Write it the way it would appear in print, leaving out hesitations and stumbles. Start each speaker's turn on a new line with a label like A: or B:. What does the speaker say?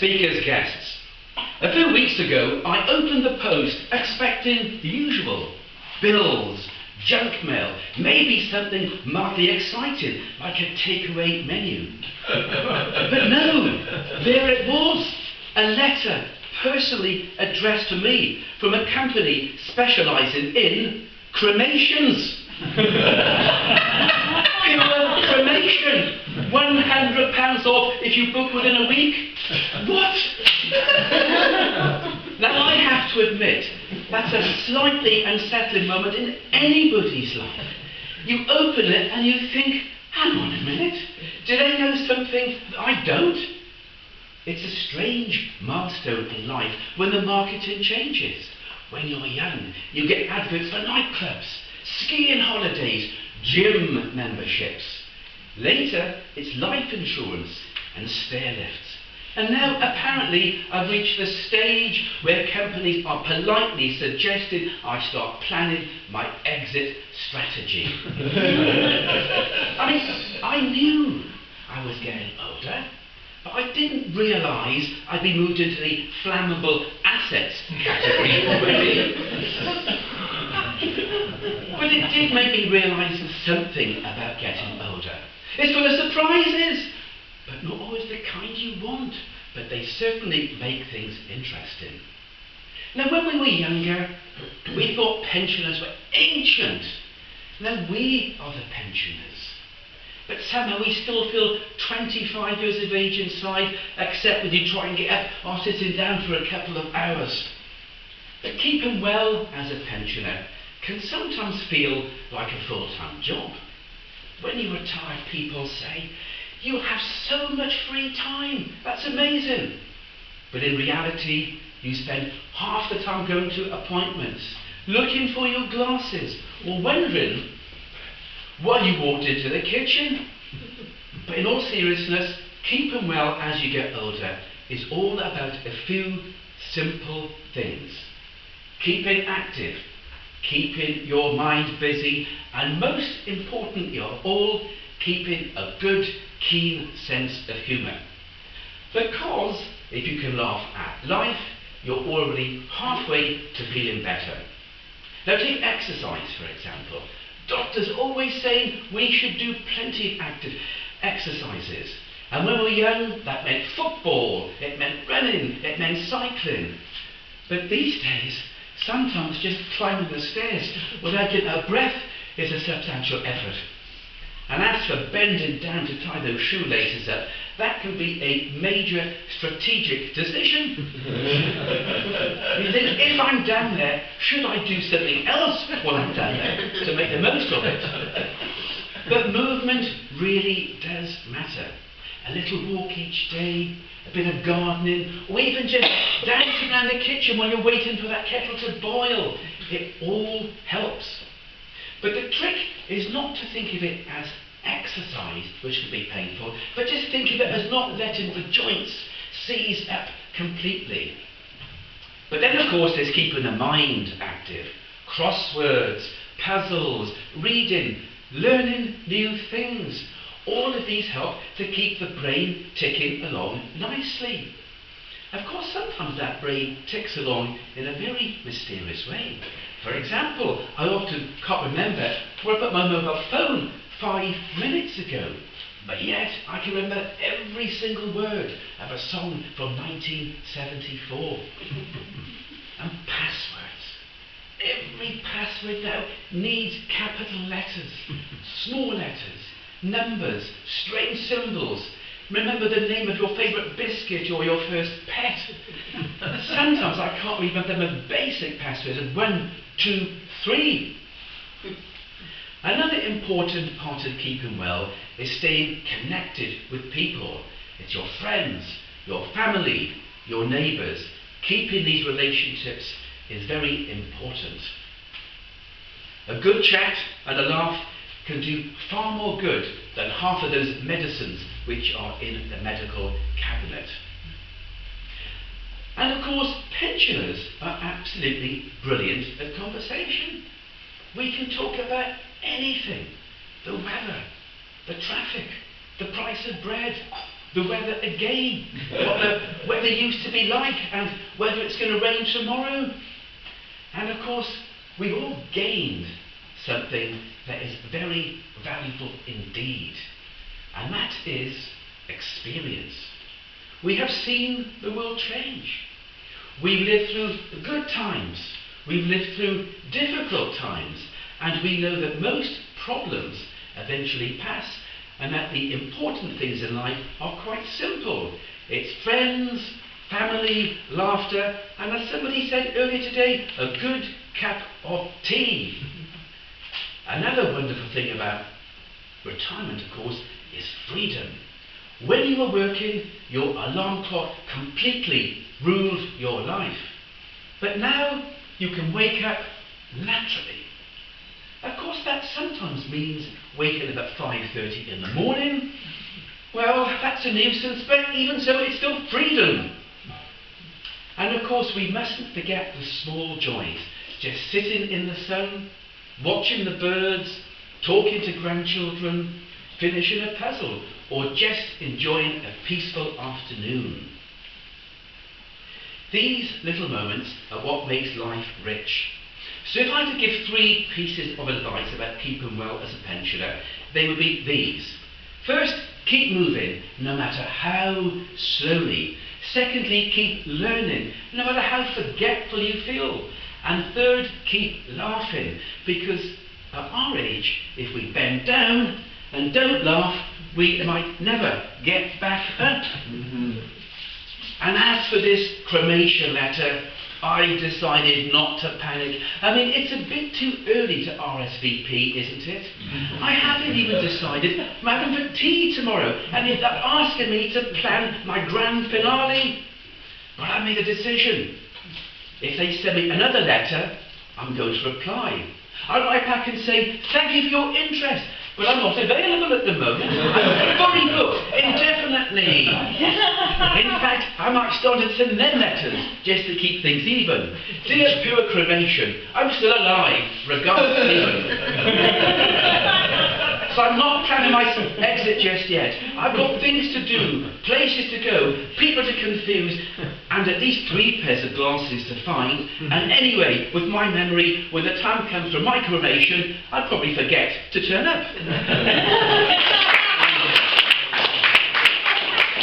A: speaker's guests. A few weeks ago, I opened the post expecting the usual. Bills, junk mail, maybe something mildly exciting, like a takeaway menu. But no, there it was, a letter personally addressed to me from a company specialising in cremations. Pure cremation. £100 off if you book within a week. What? Now I have to admit, that's a slightly unsettling moment in anybody's life. You open it and you think, hang on a minute, do they know something that I don't? It's a strange milestone in life when the marketing changes. When you're young, you get adverts for nightclubs, skiing holidays, gym memberships. Later, it's life insurance and stair lifts. And now, apparently, I've reached the stage where companies are politely suggesting I start planning my exit strategy. I mean, I knew I was getting older, but I didn't realise I'd be moved into the flammable assets category already. But it did make me realise something about getting older. It's full of surprises, but not always the kind you want, but they certainly make things interesting. Now, when we were younger, we thought pensioners were ancient. Now we are the pensioners. But somehow we still feel 25 years of age inside, except when you try and get up or sitting down for a couple of hours. But keeping well as a pensioner can sometimes feel like a full-time job. When you retire, people say, you have so much free time, that's amazing. But in reality, you spend half the time going to appointments, looking for your glasses, or wondering why you walked into the kitchen. But in all seriousness, keeping well as you get older is all about a few simple things. Keeping active, keeping your mind busy, and most importantly of all, keeping a good, keen sense of humour. Because if you can laugh at life, you're already halfway to feeling better. Now take exercise, for example. Doctors always saying we should do plenty of active exercises. And when we were young, that meant football, it meant running, it meant cycling. But these days, sometimes just climbing the stairs without getting a breath is a substantial effort. And as for bending down to tie those shoelaces up, that can be a major strategic decision. You think, if I'm down there, should I do something else while I'm down there to make the most of it? But movement really does matter. A little walk each day, a bit of gardening, or even just dancing around the kitchen while you're waiting for that kettle to boil. It all helps. But the trick is not to think of it as exercise, which can be painful, but just think of it as not letting the joints seize up completely. But then, of course, there's keeping the mind active. Crosswords, puzzles, reading, learning new things. All of these help to keep the brain ticking along nicely. Of course, sometimes that brain ticks along in a very mysterious way. For example, I often can't remember where I put my mobile phone 5 minutes ago. But yet, I can remember every single word of a song from 1974. And passwords. Every password now needs capital letters, small letters, numbers, strange symbols. Remember the name of your favourite biscuit or your first pet. Sometimes I can't remember the most basic passwords of 1, 2, 3. Another important part of keeping well is staying connected with people. It's your friends, your family, your neighbours. Keeping these relationships is very important. A good chat and a laugh can do far more good than half of those medicines which are in the medical cabinet. And of course, pensioners are absolutely brilliant at conversation. We can talk about anything. The weather, the traffic, the price of bread, the weather again, what the weather weather used to be like and whether it's going to rain tomorrow. And of course, we've all gained something that is very valuable indeed, and that is experience. We have seen the world change. We've lived through good times, we've lived through difficult times, and we know that most problems eventually pass, and that the important things in life are quite simple. It's friends, family, laughter, and as somebody said earlier today, a good cup of tea. Another wonderful thing about retirement, of course, is freedom. When you were working, your alarm clock completely ruled your life. But now you can wake up naturally. Of course, that sometimes means waking up at 5:30 in the morning. Well, that's a nuisance, but even so, it's still freedom. And of course, we mustn't forget the small joys. Just sitting in the sun, watching the birds, talking to grandchildren, finishing a puzzle, or just enjoying a peaceful afternoon. These little moments are what makes life rich. So if I could give 3 pieces of advice about keeping well as a pensioner, they would be these. First, keep moving, no matter how slowly. Secondly, keep learning, no matter how forgetful you feel. And third, keep laughing, because at our age, if we bend down and don't laugh, we might never get back up. And as for this cremation letter, I decided not to panic. I mean, it's a bit too early to RSVP, isn't it? I haven't even decided I'm having for tea tomorrow, and if they're asking me to plan my grand finale, but I made a decision. If they send me another letter, I'm going to reply. I'll write back and say, thank you for your interest, but I'm not available at the moment. I'm fully booked, indefinitely. In fact, I might start to send them letters, just to keep things even. Dear Pure Cremation, I'm still alive, regards Stephen. So I'm not planning my exit just yet. I've got things to do, places to go, people to confuse, and at least 3 pairs of glasses to find. And anyway, with my memory, when the time comes for my cremation, I'll probably forget to turn up.